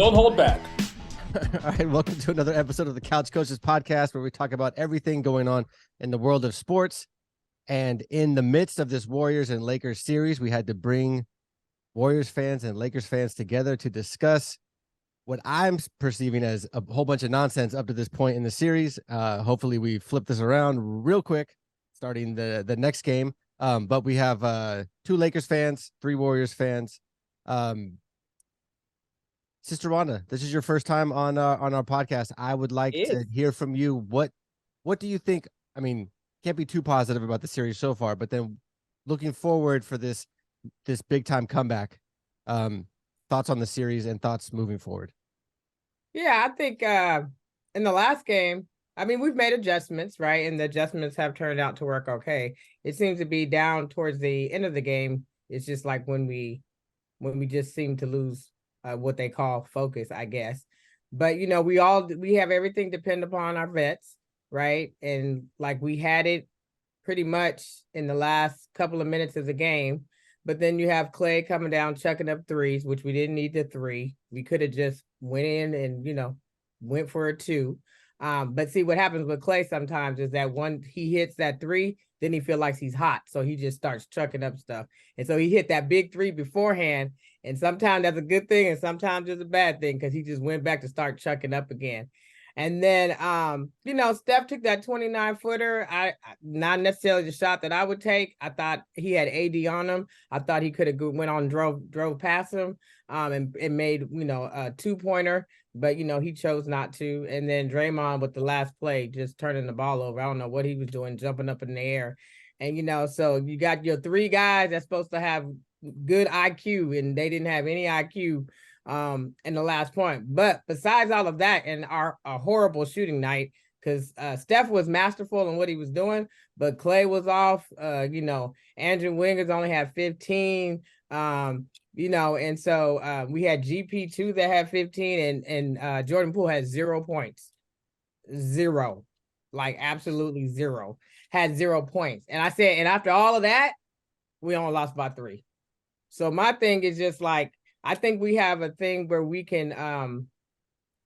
Don't hold back. All right, welcome to another episode of the Couch Coaches podcast, where we talk about everything going on in the world of sports. And in the midst of this Warriors and Lakers series, we had to bring Warriors fans and Lakers fans together to discuss what I'm perceiving as a whole bunch of nonsense up to this point in the series. Hopefully we flip this around real quick, starting the next game. But we have two Lakers fans, three Warriors fans. Sister Rhonda, this is your first time on our podcast. I would like to hear from you. What do you think? I mean, can't be too positive about the series so far, but then looking forward for this big time comeback. Thoughts on the series and thoughts moving forward. Yeah, I think in the last game, I mean, we've made adjustments, right? And the adjustments have turned out to work okay. It seems to be down towards the end of the game. It's just like when we just seem to lose what they call focus, I guess. But we have everything depend upon our vets, right? And like we had it pretty much in the last couple of minutes of the game. But then you have Clay coming down, chucking up threes, which we didn't need the three. We could have just went in and, went for a two. But see, what happens with Clay sometimes is that when he hits that three, then he feels like he's hot. So he just starts chucking up stuff. And so he hit that big three beforehand. And sometimes that's a good thing. And sometimes it's a bad thing because he just went back to start chucking up again. And then, Steph took that 29-footer. I not necessarily the shot that I would take. I thought he had AD on him. I thought he could have went on drove past him and made, a two-pointer. But, he chose not to. And then Draymond with the last play, just turning the ball over. I don't know what he was doing, jumping up in the air. And, so you got your three guys that's supposed to have good IQ, and they didn't have any IQ in the last point. But besides all of that and a horrible shooting night, because Steph was masterful in what he was doing, but Clay was off. Andrew Wiggins only had 15. And so we had GP2 that had 15, and Jordan Poole had 0 points. Zero. Like absolutely zero. Had 0 points. And I said, and after all of that, we only lost by 3. So my thing is just like, I think we have a thing where we can,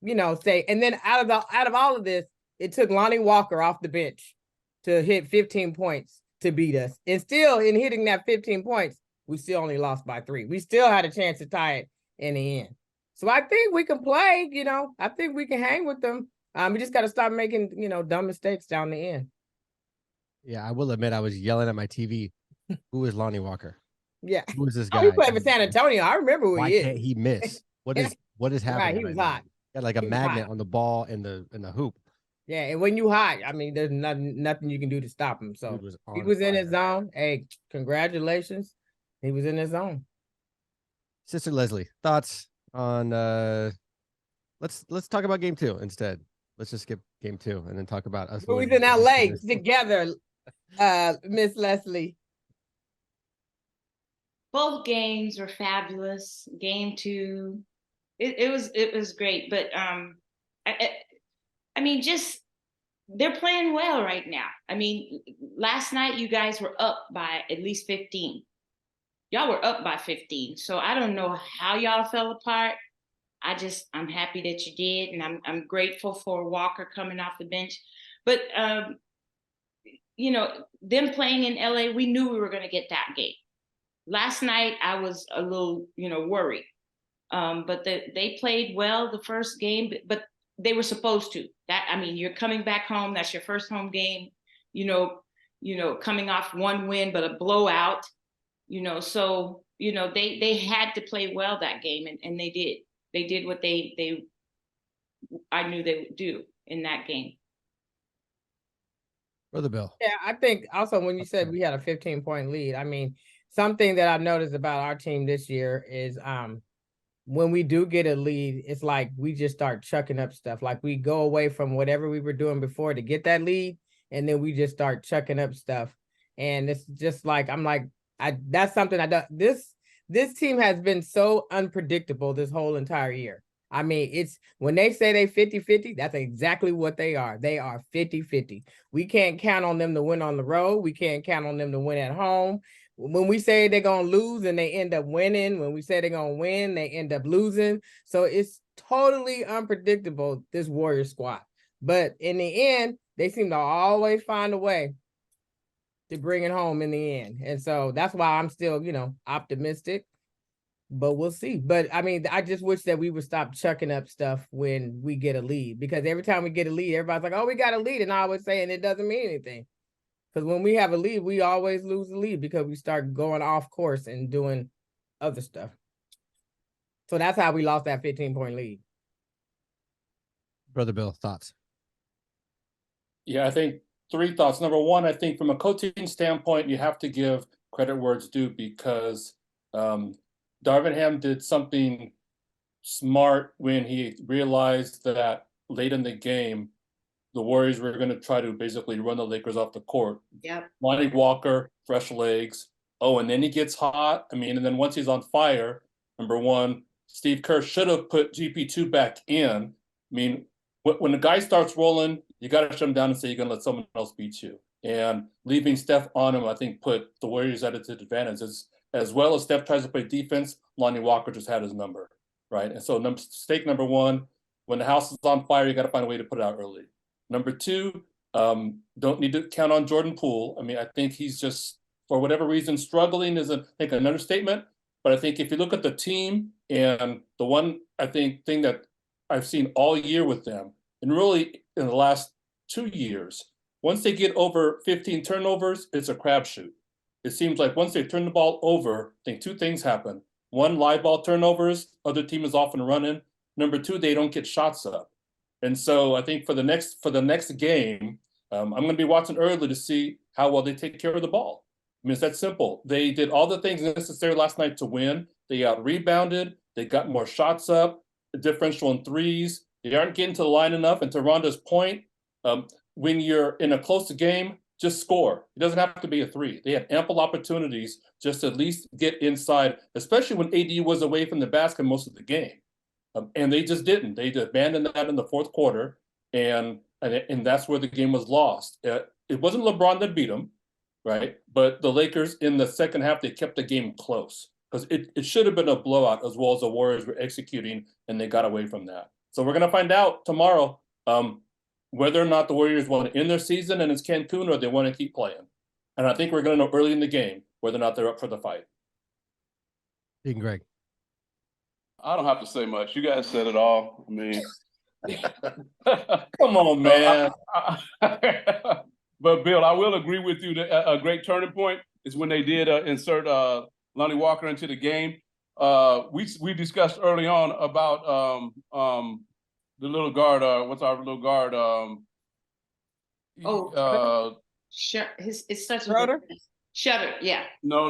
say, and then out of all of this, it took Lonnie Walker off the bench to hit 15 points to beat us. And still in hitting that 15 points, we still only lost by 3. We still had a chance to tie it in the end. So I think we can play, I think we can hang with them. We just got to stop making, dumb mistakes down the end. Yeah, I will admit I was yelling at my TV. Who is Lonnie Walker? Yeah. Who is this guy? He played for San Antonio. I remember who Why he is. can't he miss? What is happening? Right, he was hot. Got like a magnet on the ball in the hoop. Yeah, and when you hot, I mean, there's nothing you can do to stop him. So he was in his zone. Hey, congratulations. He was in his zone. Sister Leslie, thoughts on let's talk about game 2 instead. Let's just skip game 2 and then talk about us. We was in LA together, Miss Leslie. Both games were fabulous. Game 2, it was great. But I mean, just they're playing well right now. I mean, last night you guys were up by at least 15. Y'all were up by 15. So I don't know how y'all fell apart. I'm happy that you did, and I'm grateful for Walker coming off the bench. But them playing in LA, we knew we were going to get that game. Last night, I was a little, worried. But they played well the first game, but they were supposed to. You're coming back home. That's your first home game, coming off one win, but a blowout, So, they had to play well that game, and they did. They did what I knew they would do in that game. Brother Bill. Yeah, I think also when you said we had a 15-point lead, I mean, something that I've noticed about our team this year is when we do get a lead, it's like we just start chucking up stuff. Like we go away from whatever we were doing before to get that lead, and then we just start chucking up stuff. And it's just like, that's something I don't, this team has been so unpredictable this whole entire year. I mean, it's when they say they 50-50, that's exactly what they are. They are 50-50. We can't count on them to win on the road. We can't count on them to win at home. When we say they're gonna lose and they end up winning, when we say they're gonna win, they end up losing. So it's totally unpredictable, this Warrior squad. But in the end, they seem to always find a way to bring it home in the end. And so that's why I'm still, optimistic. But we'll see. But I mean, I just wish that we would stop chucking up stuff when we get a lead, because every time we get a lead, everybody's like, oh, we got a lead. And I always saying it doesn't mean anything. Because when we have a lead, we always lose the lead because we start going off course and doing other stuff. So that's how we lost that 15-point lead. Brother Bill, thoughts? Yeah, I think 3 thoughts. Number one, I think from a coaching standpoint, you have to give credit where it's due, because Darvin Ham did something smart when he realized that late in the game, the Warriors were going to try to basically run the Lakers off the court. Yep. Lonnie Walker, fresh legs. Oh, and then he gets hot. I mean, and then once he's on fire, number one, Steve Kerr should have put GP2 back in. I mean, when the guy starts rolling, you got to shut him down and say you're going to let someone else beat you. And leaving Steph on him, I think, put the Warriors at a disadvantage. As well as Steph tries to play defense, Lonnie Walker just had his number, right? And so mistake number one, when the house is on fire, you got to find a way to put it out early. Number two, don't need to count on Jordan Poole. I mean, I think he's just, for whatever reason, struggling is, I think, an understatement. But I think if you look at the team, and the one, I think, thing that I've seen all year with them, and really in the last 2 years, once they get over 15 turnovers, it's a crapshoot. It seems like once they turn the ball over, I think 2 things happen. One, live ball turnovers, other team is off and running. Number 2, they don't get shots up. And so I think for the next game, I'm going to be watching early to see how well they take care of the ball. I mean, it's that simple. They did all the things necessary last night to win. They out rebounded. They got more shots up. The differential in threes. They aren't getting to the line enough. And to Rhonda's point, when you're in a close game, just score. It doesn't have to be a 3. They had ample opportunities just to at least get inside, especially when AD was away from the basket most of the game. And they just didn't. They abandoned that in the fourth quarter, and that's where the game was lost. It wasn't LeBron that beat them, right? But the Lakers in the second half, they kept the game close, because it should have been a blowout, as well as the Warriors were executing, and they got away from that. So we're going to find out tomorrow whether or not the Warriors want to end their season and it's Cancun, or they want to keep playing. And I think we're going to know early in the game whether or not they're up for the fight. Deacon Greg. I don't have to say much. You guys said it all. I mean, come on, man. But Bill, I will agree with you that a great turning point is when they did insert Lonnie Walker into the game. We discussed early on about the little guard. What's our little guard? It's such Schroeder? Shutter, yeah. No.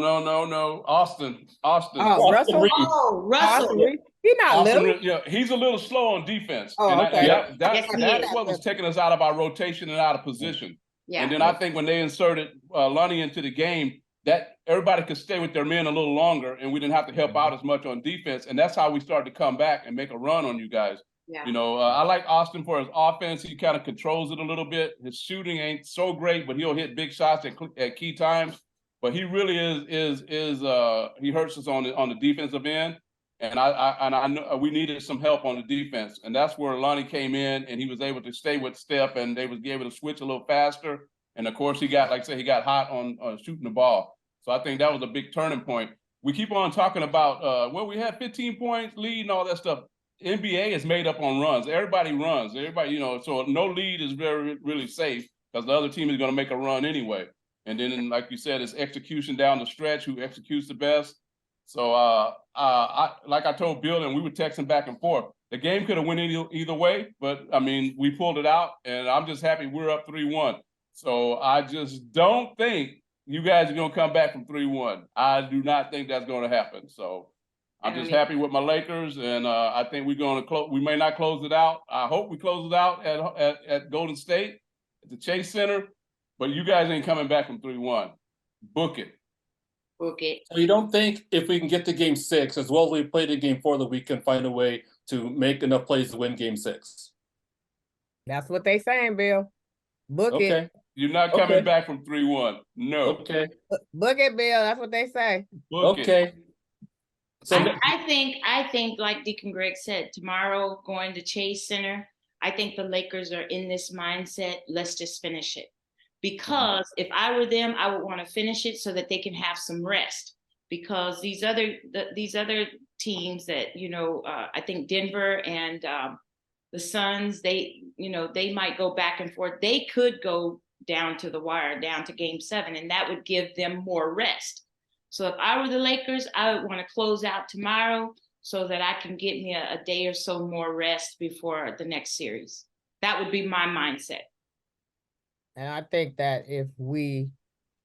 Austin. Oh, Russell. Oh, Russell. He's not Austin, little. yeah, he's a little slow on defense. Oh, and okay. That's what was taking us out of our rotation and out of position. Yeah. And then I think when they inserted Lonnie into the game, that everybody could stay with their men a little longer, and we didn't have to help out as much on defense. And that's how we started to come back and make a run on you guys. Yeah. You know, I like Austin for his offense. He kind of controls it a little bit. His shooting ain't so great, but he'll hit big shots at key times. But he really is he hurts us on the defensive end, and I know we needed some help on the defense, and that's where Lonnie came in, and he was able to stay with Steph, and they was able to switch a little faster, and of course he got, like I said, he got hot on shooting the ball. So I think that was a big turning point. We keep on talking about we had 15 points lead and all that stuff. NBA is made up on runs. Everybody runs. Everybody, so no lead is really safe, because the other team is going to make a run anyway. And then, like you said, it's execution down the stretch, who executes the best. So, like I told Bill, and we were texting back and forth, the game could have went either way, but, I mean, we pulled it out, and I'm just happy we're up 3-1. So I just don't think you guys are going to come back from 3-1. I do not think that's going to happen. So I'm just happy with my Lakers, and I think we're going to close. We may not close it out. I hope we close it out at Golden State, at the Chase Center. But you guys ain't coming back from 3-1. Book it. Book it. So you don't think if we can get to game 6, as well as we played in game 4, that we can find a way to make enough plays to win game 6? That's what they saying, Bill. Book it. You're not coming Okay. back from 3-1. No. Okay. Book it, Bill. That's what they say. Book it. Okay. So I think like Deacon Greg said, tomorrow going to Chase Center, I think the Lakers are in this mindset, let's just finish it. Because if I were them, I would want to finish it so that they can have some rest. Because these other teams that, I think Denver and the Suns, they might go back and forth. They could go down to the wire, down to game 7, and that would give them more rest. So if I were the Lakers, I would want to close out tomorrow so that I can get me a day or so more rest before the next series. That would be my mindset. And I think that if we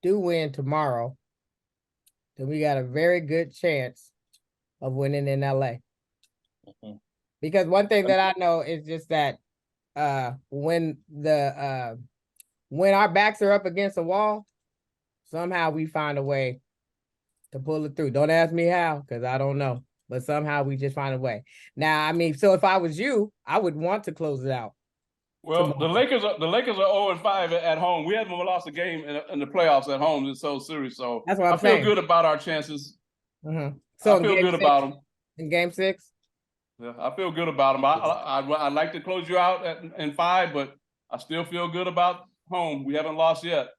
do win tomorrow, then we got a very good chance of winning in LA. Mhm. Because one thing that I know is just that when our backs are up against the wall, somehow we find a way to pull it through. Don't ask me how, because I don't know. But somehow we just find a way. Now, I mean, so if I was you, I would want to close it out. Well, tomorrow. the Lakers are 0-5 at home. We haven't lost a game in the playoffs at home this whole series, so That's what I'm I feel saying. good about our chances. Mm-hmm. So I feel good about them. In game 6? Yeah, I feel good about them. I'd like to close you out in 5, but I still feel good about home. We haven't lost yet.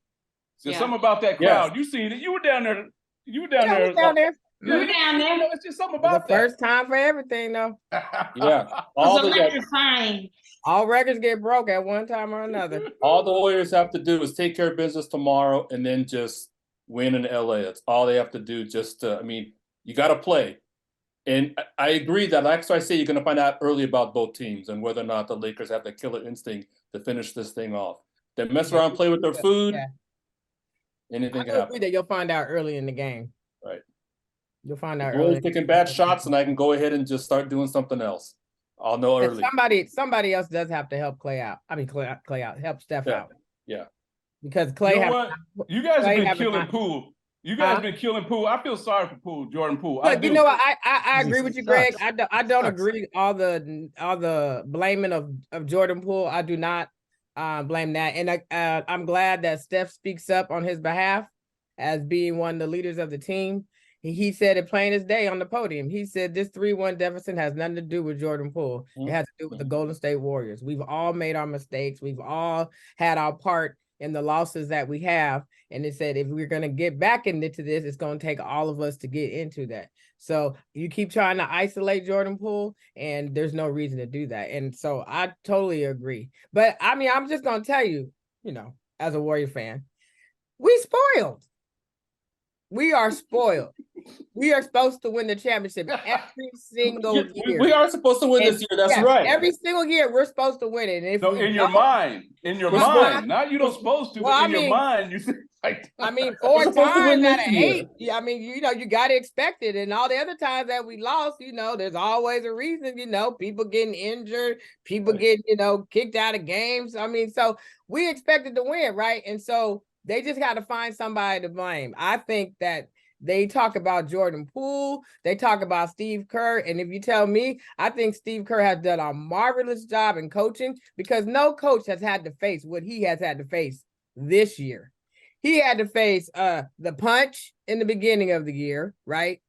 There's something about that crowd. You seen it. You were down there. You were down there. I was down there. You were down there. It's just something about The first time for everything, though. Yeah. Electrifying. All records get broke at one time or another. All the Warriors have to do is take care of business tomorrow and then just win in LA. That's all they have to do. You got to play. And I agree that that's why I say you're going to find out early about both teams and whether or not the Lakers have the killer instinct to finish this thing off. They mess around, play with their food. Yeah. Anything can I agree happen. that you'll find out early in the game. Right. You'll find out Warriors early. picking bad shots, and I can go ahead and just start doing something else. I'll know And early. somebody else does have to help Clay out. I mean, Clay out, help Steph out. Yeah. Because Clay You know what? You guys have been killing Poole. You guys have been killing Poole. I feel sorry for Poole, Jordan Poole. Look, you know what? I agree with you, Greg. Sucks. I don't Sucks. agree all the blaming of Jordan Poole. I do not blame that, and I'm glad that Steph speaks up on his behalf as being one of the leaders of the team. He said it plain as day on the podium. He said this 3-1 deficit has nothing to do with Jordan Poole. It has to do with the Golden State Warriors. We've all made our mistakes. We've all had our part in the losses that we have. And it said, if we're going to get back into this, it's going to take all of us to get into that. So you keep trying to isolate Jordan Poole, and there's no reason to do that. And so I totally agree. But I mean, I'm just going to tell you, as a Warrior fan, we spoiled. We are spoiled. We are supposed to win the championship every single year. We are supposed to win this year. That's right. Every single year, we're supposed to win it. And if in your mind, not you don't supposed to, but in your mind, you think like I mean, We're 4 supposed to win times out of this year. 8. I mean, you got to expect it. And all the other times that we lost, there's always a reason. People getting injured, people getting kicked out of games. I mean, so we expected to win, right? And so they just got to find somebody to blame. I think that they talk about Jordan Poole, they talk about Steve Kerr, and if you tell me, I think Steve Kerr has done a marvelous job in coaching, because no coach has had to face what he has had to face this year. He had to face the punch in the beginning of the year, right?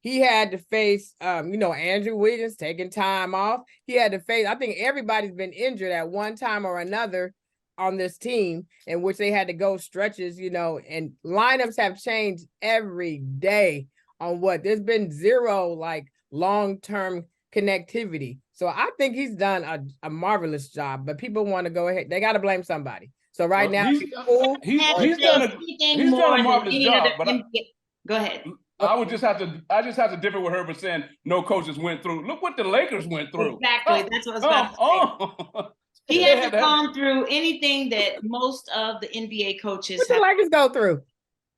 He had to face, Andrew Wiggins taking time off. He had to face, I think everybody's been injured at one time or another on this team, in which they had to go stretches, and lineups have changed every day on there's been zero long-term connectivity. So I think he's done a marvelous job, but people want to go ahead. They got to blame somebody. So now he's done a marvelous job. But go ahead. I just have to differ with her, but saying no coaches went through. Look what the Lakers went through. Exactly. That's what I was about to say. He hasn't gone through anything that most of the NBA coaches what the Lakers go through.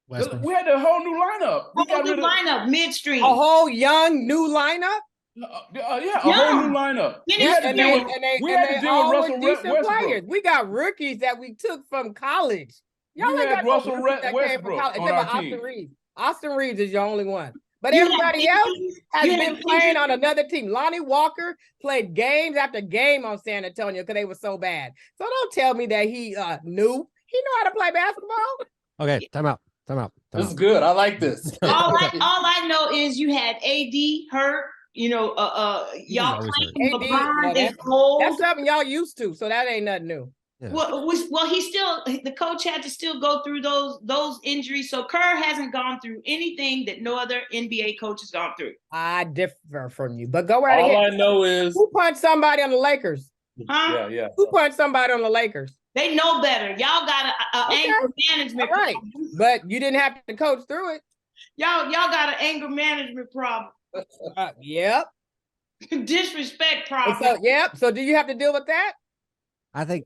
We had a whole new lineup. We got a new lineup midstream. A whole young new lineup. A whole new lineup. We had to deal with Russell Westbrook. We got rookies that we took from college. Y'all ain't got Russell Westbrook on our Austin team. Reeves. Austin Reeves is your only one. But everybody else has been playing on another team. Lonnie Walker played games after game on San Antonio because they were so bad. So don't tell me that he knew. He know how to play basketball. Okay, time out. This is good. I like this. All I know is you had AD hurt. You know, He was y'all always hurt. playing AD, LeBron well, is old. That's something y'all used to, so that ain't nothing new. Yeah. Well, the coach had to still go through those injuries. So Kerr hasn't gone through anything that no other NBA coach has gone through. I differ from you, but go right All ahead. I know is, Who punched somebody on the Lakers? Huh? yeah. Who punched somebody on the Lakers? They know better. Y'all got an Okay. anger management Right, problem. but you didn't have to coach through it. Y'all got an anger management problem. Yep. Disrespect And problem. so, yep. So, do you have to deal with that? I think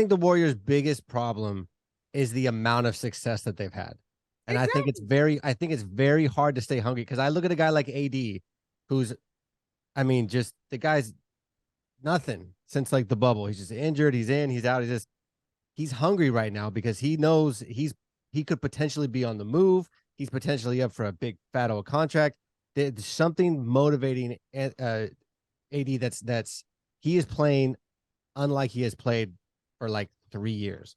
the Warriors' biggest problem is the amount of success that they've had. And I think it's very hard to stay hungry because I look at a guy like AD, who's, I mean, just the guy's nothing since like the bubble. He's just injured, he's in, he's out, he's hungry right now because he knows he could potentially be on the move. He's potentially up for a big fat old contract. There's something motivating AD that's he is playing unlike he has played for like 3 years.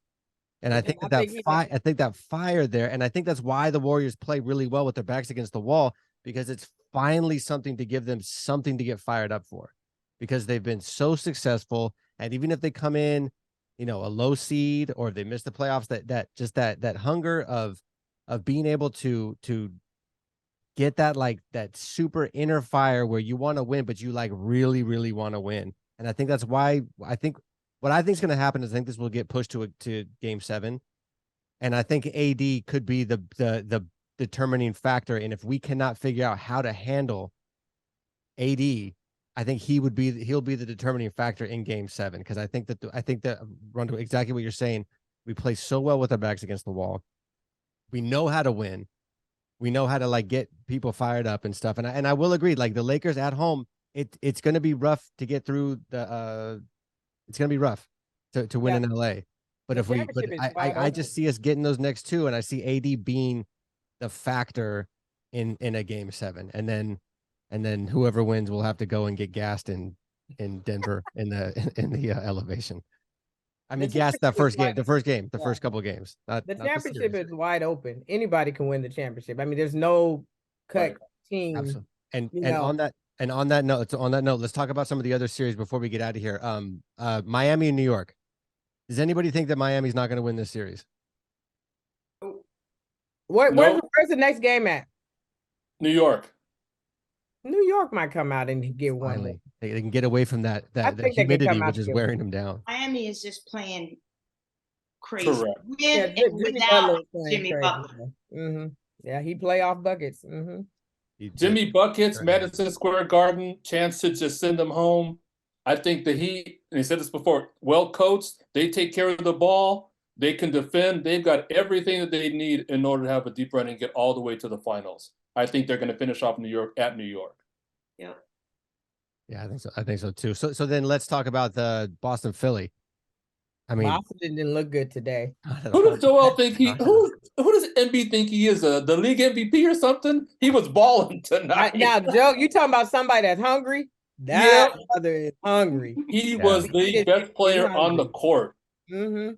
And I think I think that fire there, and I think that's why the Warriors play really well with their backs against the wall, because it's finally something to give them something to get fired up for, because they've been so successful. And even if they come in, a low seed, or if they miss the playoffs, that hunger of being able to get that super inner fire where you want to win, but you like really, really want to win. And I think that's why what I think is going to happen is I think this will get pushed to Game 7, and I think AD could be the determining factor. And if we cannot figure out how to handle AD, I think he'll be the determining factor in Game 7, because I think that Rondo, exactly what you're saying. We play so well with our backs against the wall. We know how to win. We know how to like get people fired up and stuff. And I will agree, like the Lakers at home, it's going to be rough to get through it's going to be rough to win in LA. But I just see us getting those next two, and I see AD being the factor in a Game 7, and then whoever wins will have to go and get gassed in Denver in the elevation. I mean, gas the first couple of games. The championship is wide open. Anybody can win the championship. I mean, there's no cut team. Absolutely. And on that note, let's talk about some of the other series before we get out of here. Miami and New York. Does anybody think that Miami's not going to win this series? Where's the next game at? New York. New York might come out and get one. Finally, they can get away from that humidity, which is wearing them down. Miami is just playing crazy. Correct. With and without Jimmy Butler. Mm-hmm. Yeah, he play off buckets. Mm-hmm. Jimmy buckets, Madison Square Garden, chance to just send them home. I think the Heat, and I said this before, well coached, they take care of the ball, they can defend, they've got everything that they need in order to have a deep run and get all the way to the finals. I think they're going to finish off New York. Yeah. Yeah, I think so too. So then let's talk about the Boston Philly. I mean, Boston didn't look good today. Who does Joel think who does Embiid think he is? The league MVP or something? He was balling tonight. Now, Joe, you talking about somebody that's hungry? That brother is hungry. He was the best player on the court. Mm-hmm.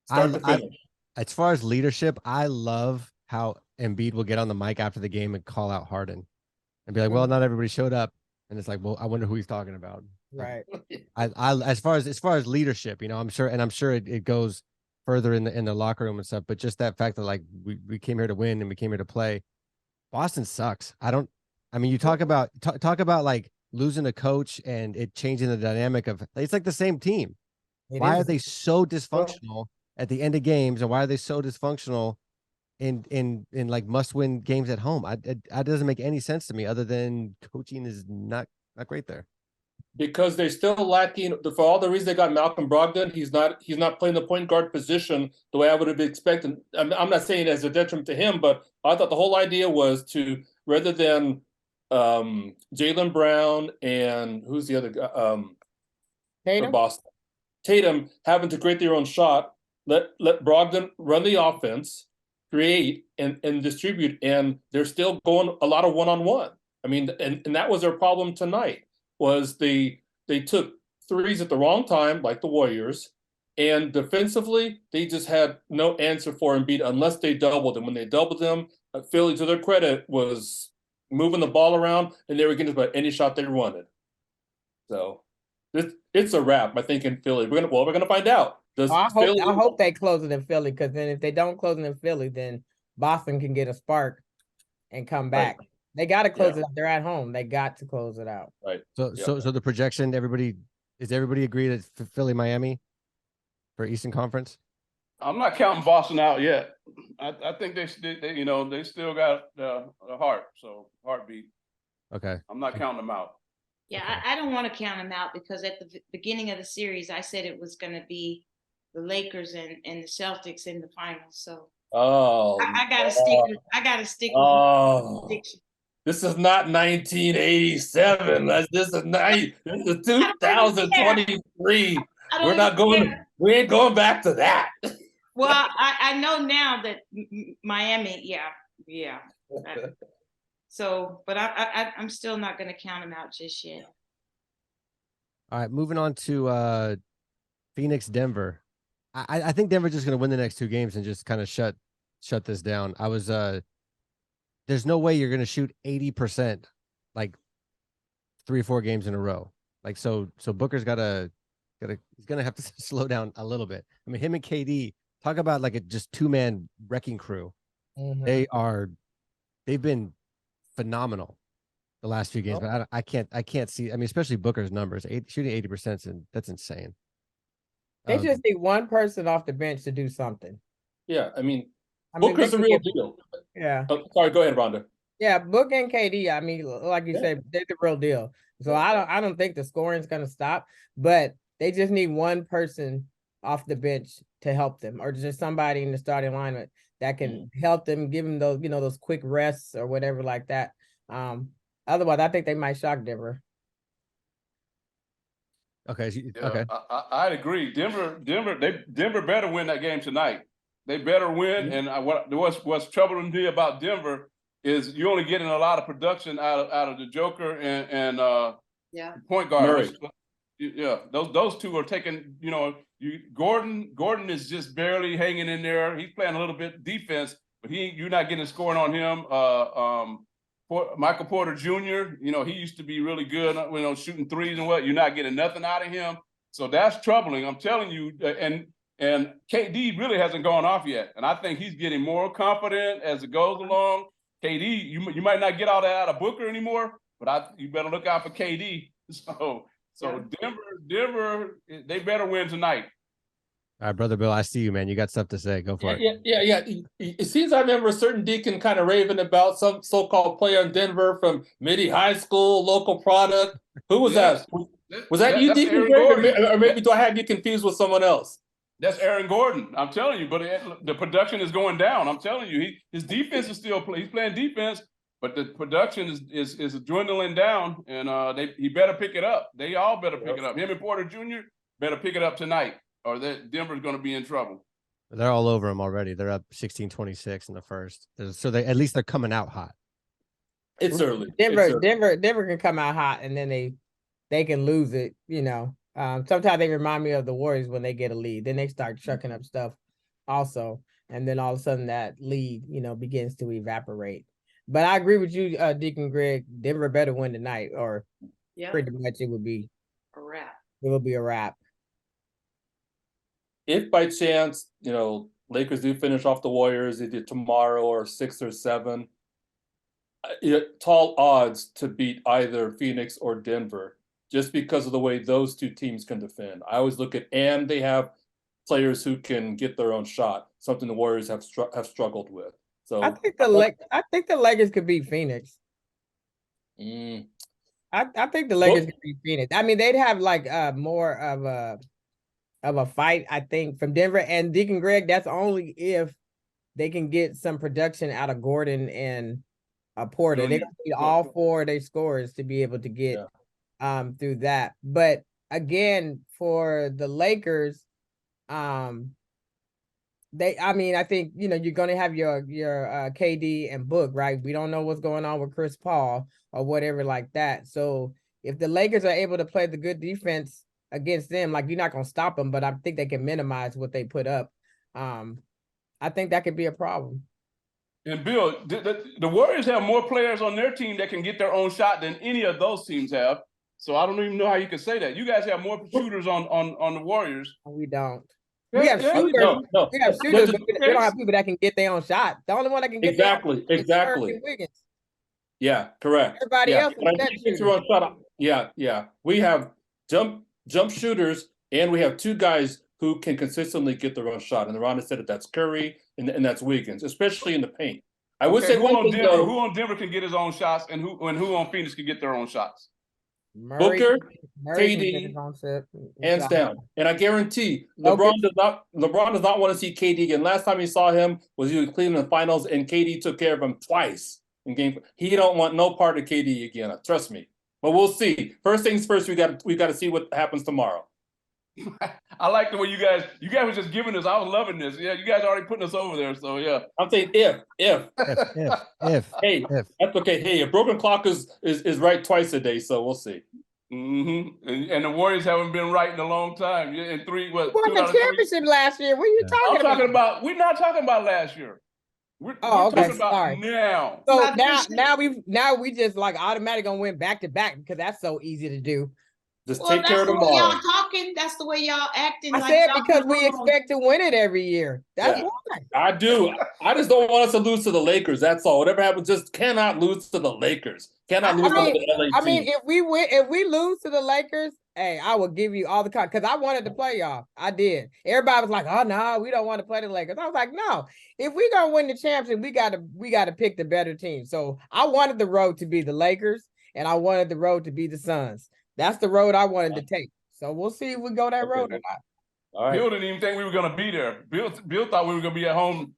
Start to finish. As far as leadership, I love how Embiid will get on the mic after the game and call out Harden and be like, "Well, not everybody showed up," and it's like, "Well, I wonder who he's talking about." Right. I as far as leadership, I'm sure it goes further in the locker room and stuff, but just that fact that like we came here to win and we came here to play. Boston sucks. You talk about like losing a coach and it changing the dynamic of, it's like the same team. Why are they so dysfunctional at the end of games, and why are they so dysfunctional in like must-win games at home? That doesn't make any sense to me, other than coaching is not great there. Because they're still lacking, for all the reasons they got Malcolm Brogdon, he's not playing the point guard position the way I would have expected. I'm not saying it as a detriment to him, but I thought the whole idea was to, rather than Jaylen Brown and who's the other guy for Boston, Tatum having to create their own shot, let Brogdon run the offense, create and distribute, and they're still going a lot of one-on-one. I mean, and that was their problem tonight. Was they took threes at the wrong time, like the Warriors, And defensively, they just had no answer for Embiid unless they doubled him. When they doubled him, Philly, to their credit, was moving the ball around, and they were getting about any shot they wanted. So it's a wrap, I think, in Philly. We're gonna find out. Does I Philly? hope they close it in Philly, because then if they don't close it in Philly, then Boston can get a spark and come back. Right. They got to close Yeah. it out. They're at home. They got to close it out. Right. So Yeah. so the projection, everybody agree that Philly, Miami for Eastern Conference? I'm not counting Boston out yet. I think they still got a heartbeat. Okay. I'm not counting them out. Yeah, Okay. I don't want to count them out, because at the beginning of the series, I said it was going to be the Lakers and the Celtics in the finals. So Oh, I gotta stick with oh. prediction. This is not 1987. This is 2023. We're not going. We ain't going back to that. Well, I know now that Miami, yeah. So, but I'm still not going to count them out just yet. All right, moving on to Phoenix, Denver. I think Denver's just going to win the next 2 games and just kind of shut this down. There's no way you're going to shoot 80% like 3 or 4 games in a row. Like so Booker's he's going to have to slow down a little bit. I mean, him and KD, talk about like a just 2-man wrecking crew. Mhm. They've been phenomenal the last few games, but I can't see. I mean, especially Booker's numbers, shooting 80%, and that's insane. They just need one person off the bench to do something. Yeah, I mean, I mean, Booker's the real deal. Yeah. Oh, sorry, go ahead, Rhonda. Yeah, Book and KD, I mean, like you said, they're the real deal. So I don't think the scoring's gonna stop, but they just need one person off the bench to help them, or just somebody in the starting lineup that can help them, give them those, those quick rests or whatever like that. Otherwise, I think they might shock Denver. Okay. Yeah, Okay. I'd agree. Denver better win that game tonight. They better win. And what's troubling me about Denver is you're only getting a lot of production out of the Joker and point guard. Murray. Yeah, those two are taking. Gordon is just barely hanging in there. He's playing a little bit defense, but you're not getting scoring on him. Michael Porter Jr., he used to be really good, shooting threes and what. You're not getting nothing out of him. So that's troubling. I'm telling you. And KD really hasn't gone off yet. And I think he's getting more confident as it goes along. KD, you might not get all that out of Booker anymore, but you better look out for KD. So Denver, they better win tonight. All right, Brother Bill, I see you, man. You got stuff to say. Go for it. Yeah. It seems I remember a certain deacon kind of raving about some so-called player in Denver from Midi High School, local product. Who was that? Was that you, Deacon Greg? Or maybe do I have you confused with someone else? That's Aaron Gordon. I'm telling you, but the production is going down. I'm telling you, his defense is still he's playing defense, but the production is dwindling down, and he better pick it up. They all better pick it up. Him and Porter Jr. better pick it up tonight, or Denver's going to be in trouble. They're all over them already. They're up 16-26 in the first. So at least they're coming out hot. It's early. Denver can come out hot, and then they can lose it. Sometimes they remind me of the Warriors when they get a lead. Then they start chucking up stuff also. And then all of a sudden that lead, begins to evaporate. But I agree with you, Deacon Greg. Denver better win tonight, or pretty much it would be a wrap. It will be a wrap. If by chance, Lakers do finish off the Warriors either tomorrow or 6 or 7, tall odds to beat either Phoenix or Denver, just because of the way those two teams can defend. I always look at, and they have players who can get their own shot, something the Warriors have struggled with. So I think the Lakers could beat Phoenix. I think the Lakers could beat Phoenix. I mean, they'd have like more of a fight, I think, from Denver. And Deacon Greg, that's only if they can get some production out of Gordon and Porter. They need all 4 of their scorers to be able to get through that. But again, for the Lakers, I think you're gonna have your KD and Book, right? We don't know what's going on with Chris Paul or whatever like that. So if the Lakers are able to play the good defense against them. Like, you're not gonna stop them, but I think they can minimize what they put up. I think that could be a problem. And Bill, the Warriors have more players on their team that can get their own shot than any of those teams have. So I don't even know how you can say that. You guys have more shooters on the Warriors. We don't. Yeah, We have yeah, shooters. No. We have shooters, but we don't have people that can get their own shot. The only one that can get Exactly. their own shot is Wiggins. Yeah, correct. Everybody Yeah. else is But I set think it's shooters. wrong shot. Yeah. We have jump shooters, and we have two guys who can consistently get their own shot. And the Ron said that's Curry and that's Wiggins, especially in the paint. I would say who one on thing Denver, though. who on Denver can get his own shots, and who on Phoenix can get their own shots? Murray, Booker, Murray can KD, get his own set. hands down. And I guarantee Jokic. LeBron does not want to see KD again. Last time he saw him was he was Cleveland Finals, and KD took care of him twice in game. He don't want no part of KD again. Trust me. But we'll see. First things first, we got to see what happens tomorrow. I like the way you guys were just giving us. I was loving this. Yeah, you guys already putting us over there. So yeah. I'm saying if. Hey, if. that's okay. Hey, a broken clock is right twice a day, so we'll see. And the Warriors haven't been right in a long time. Yeah, in three, what? We won the championship last year. What are you talking about? We're not talking about last year. We're okay. talking about Sorry. now. So now we just like automatically gonna win back to back because that's so easy to do. Just take care of that's the tomorrow. way y'all talking. That's the way y'all acting. I like said y'all because we belong. expect to win it every year. That's why. I do. I just don't want us to lose to the Lakers. That's all. Whatever happens, just cannot lose to the Lakers. Cannot lose to the LA team. I mean, if we lose to the Lakers, hey, I will give you all the because I wanted to play y'all. I did. Everybody was like, "Oh no, we don't want to play the Lakers." I was like, "No, if we gonna win the championship, we gotta pick the better team." So I wanted the road to be the Lakers, and I wanted the road to be the Suns. That's the road I wanted to take. So we'll see if we go that road or not. All right. Bill didn't even think we were going to be there. Bill thought we were going to be at home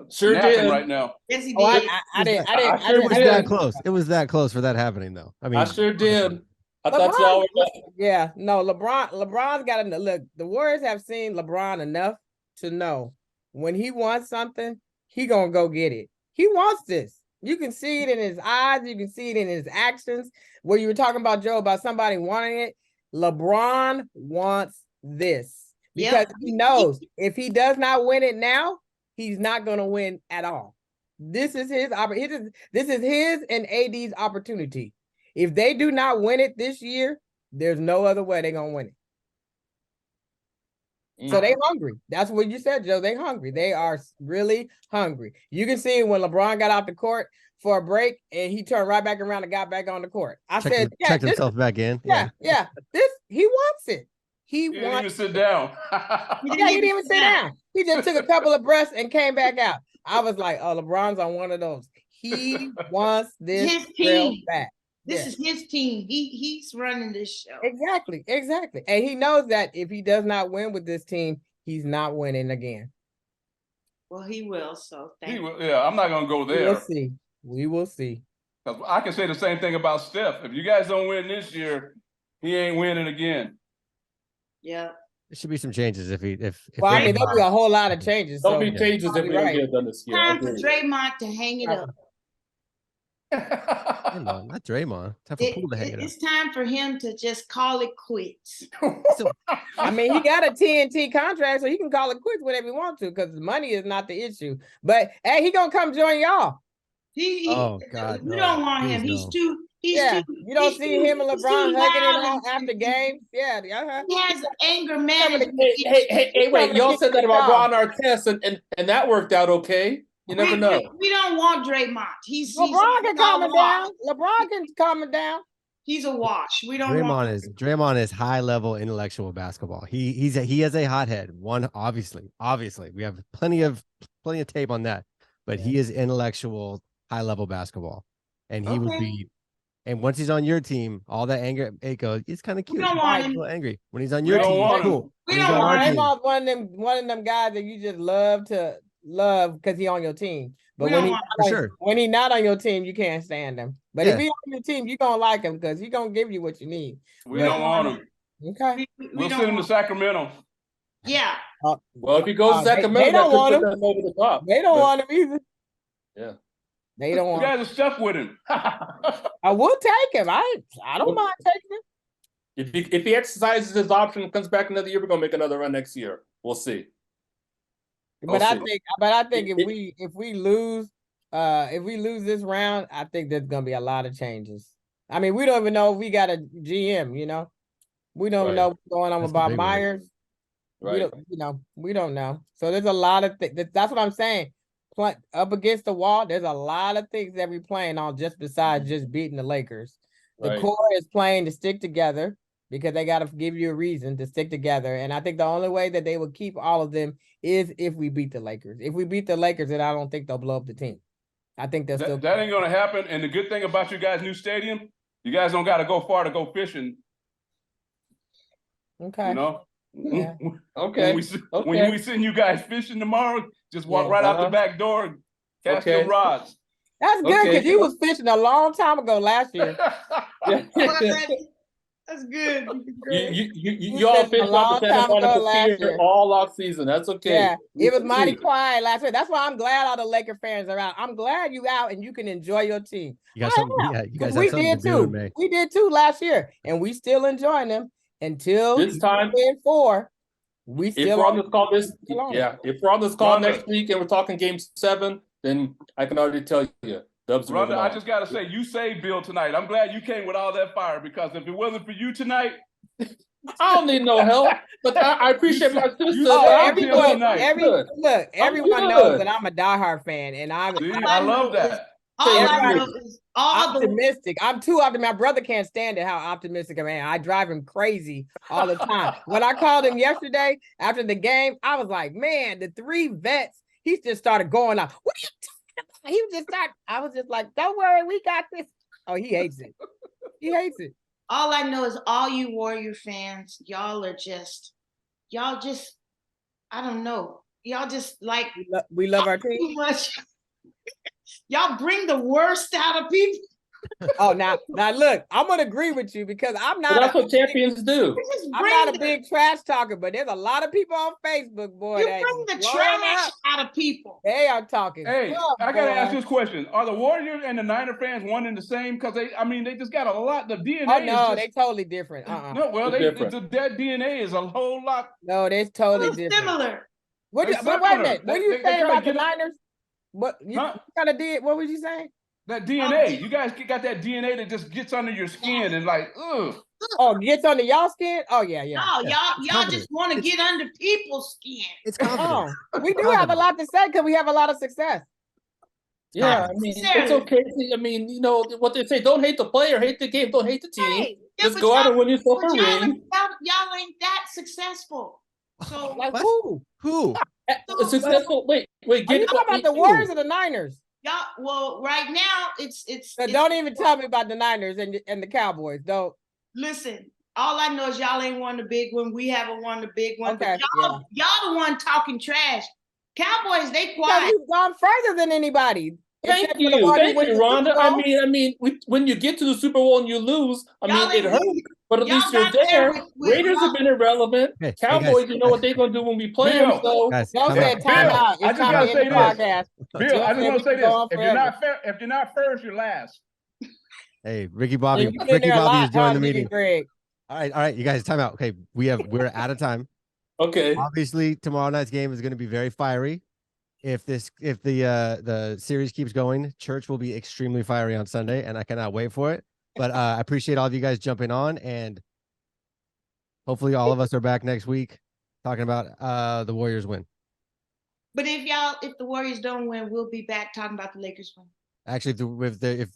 Sure napping did. right now. Yes, he did. Oh, I didn't. It was that close. It was that close for that happening, though. I mean, I sure did. I thought y'all were. Yeah, no, LeBron's got to look. The Warriors have seen LeBron enough to know when he wants something, he gonna go get it. He wants this. You can see it in his eyes. You can see it in his actions. Where you were talking about, Joe, about somebody wanting it. LeBron wants this because he knows if he does not win it now, he's not going to win at all. This is his opportunity. This is his and AD's opportunity. If they do not win it this year, there's no other way they're going to win it. So they hungry. That's what you said, Joe. They hungry. They are really hungry. You can see when LeBron got out the court for a break and he turned right back around and got back on the court. I said, checked himself back in. Yeah. This he wants it. He didn't even sit down. He didn't even sit down. He just took a couple of breaths and came back out. I was like, oh, LeBron's on one of those. He wants this his team back. This is his team. He's running this show. Exactly. And he knows that if he does not win with this team, he's not winning again. Well, he will. So thank you. Yeah, I'm not gonna go there. We will see. I can say the same thing about Steph. If you guys don't win this year, he ain't winning again. Yeah. There should be some changes if well, I mean, there'll be a whole lot of changes. There'll be changes if we don't get it done this year. Time for Draymond to hang it up. Not Draymond. Time for Poole to hang it up. It's time for him to just call it quits. I mean, he got a TNT contract, so he can call it quits whenever he wants to, because money is not the issue. But hey, he gonna come join y'all. Oh God, we don't want him. He's too. You don't see him and LeBron hugging it after games. Yeah, He has anger management. Hey, wait! Y'all said that about Ron Artest, and that worked out okay. You never know. We don't want Draymond. LeBron can calm it down. LeBron can calm it down. He's a wash. We don't Draymond is high level intellectual basketball. He has a hothead. Obviously we have plenty of tape on that, but he is intellectual high level basketball, and he would be. And once he's on your team, all that anger, it's kind of cute. We don't want him. Angry when he's on your team. He's cool. We don't want him. One of them guys that you just love because he's on your team. But when he's not on your team, you can't stand him. But if he's on your team, you're gonna like him because he's gonna give you what you need. We don't want him. Okay. We'll send him to Sacramento. Yeah. Well, if he goes to Sacramento, they don't want him over the top. They don't want him either. Yeah. They don't want him. You guys are stuck with him. I will take him. I don't mind taking him. If he exercises his option and comes back another year, we're gonna make another run next year. We'll see. But I think if we lose this round, I think there's gonna be a lot of changes. I mean, we don't even know if we got a GM, you know. We don't know what's going on with Bob Myers. Right. We don't know. So there's a lot of things. That's what I'm saying. Up against the wall, there's a lot of things that we're playing on just besides just beating the Lakers. The core is playing to stick together because they got to give you a reason to stick together. And I think the only way that they will keep all of them is if we beat the Lakers. If we beat the Lakers, then I don't think they'll blow up the team. I think that ain't going to happen. And the good thing about you guys' new stadium, you guys don't got to go far to go fishing. Okay. You know? Yeah. Okay. When we send you guys fishing tomorrow, just walk right out the back door and cast your rods. That's good because he was fishing a long time ago last year. That's good. You all fished out the Santa Monica Pier all off season. That's okay. Yeah, it was mighty quiet last year. That's why I'm glad all the Laker fans are out. I'm glad you out and you can enjoy your team. You got something. Yeah, you guys have something to do in May. We did too last year, and we still enjoying them until this time. 4. We still. If we're on this call if we're on this call next week and we're talking Game 7, then I can already tell you. Rhonda, I just got to say, you saved Bill tonight. I'm glad you came with all that fire because if it wasn't for you tonight, I don't need no help. But I appreciate my sister. Everyone knows that I'm a diehard fan, and I love that. Optimistic. I'm too optimistic. My brother can't stand it how optimistic I am. I drive him crazy all the time. When I called him yesterday after the game, I was like, man, the 3 vets. He just started going off. What are you talking about? He just started. I was just like, don't worry, we got this. Oh, he hates it. He hates it. All I know is all you Warrior fans, y'all just, I don't know. Y'all just like we love our team too much. Y'all bring the worst out of people. Oh, now look, I'm gonna agree with you because I'm not. Well, that's what champions do. I'm not a big trash talker, but there's a lot of people on Facebook, boy. You bring the trash out of people. They are talking. Hey, I gotta ask this question: are the Warriors and the Niner fans one and the same? Because they just got a lot. The DNA. Oh no, they totally different. No, well, that DNA is a whole lot. No, they're totally different. Similar. But wait a minute. What are you saying about the Niners? What you kind of did? What was you saying? That DNA, you guys got that DNA that just gets under your skin and like, ugh. Oh, gets under y'all skin? Oh yeah. No, y'all just want to get under people's skin. It's confident. We do have a lot to say because we have a lot of success. Yeah, I mean, it's okay. I mean, you know what they say: don't hate the player, hate the game, don't hate the team. Hey, just go out and win yourself a ring. Y'all ain't that successful. So like who? Successful? Wait. Are you talking about the Warriors or the Niners? Y'all, well, right now it's. So don't even tell me about the Niners and the Cowboys. Don't listen. All I know is y'all ain't won the big one. We haven't won the big one. Okay, but y'all the one talking trash. Cowboys, they quiet. We've gone further than anybody. Thank you, Rhonda. I mean, when you get to the Super Bowl and you lose, it hurts. But at least you're there. Raiders have been irrelevant. Hey, Cowboys, you know what they're going to do when we play them. So don't say time out. I just got to say this. Bill, I just want to say this. If you're not first, you're last. Hey, Ricky Bobby is joining the meeting. All right, you guys, time out. Okay, we're out of time. Okay. Obviously, tomorrow night's game is going to be very fiery. If the series keeps going, Church will be extremely fiery on Sunday, and I cannot wait for it. But I appreciate all of you guys jumping on, and hopefully all of us are back next week talking about the Warriors win. But if the Warriors don't win, we'll be back talking about the Lakers win. Actually,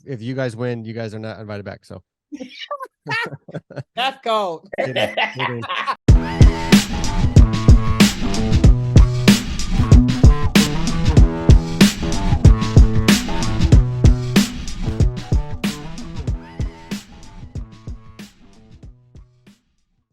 if you guys win, you guys are not invited back. So that's cold.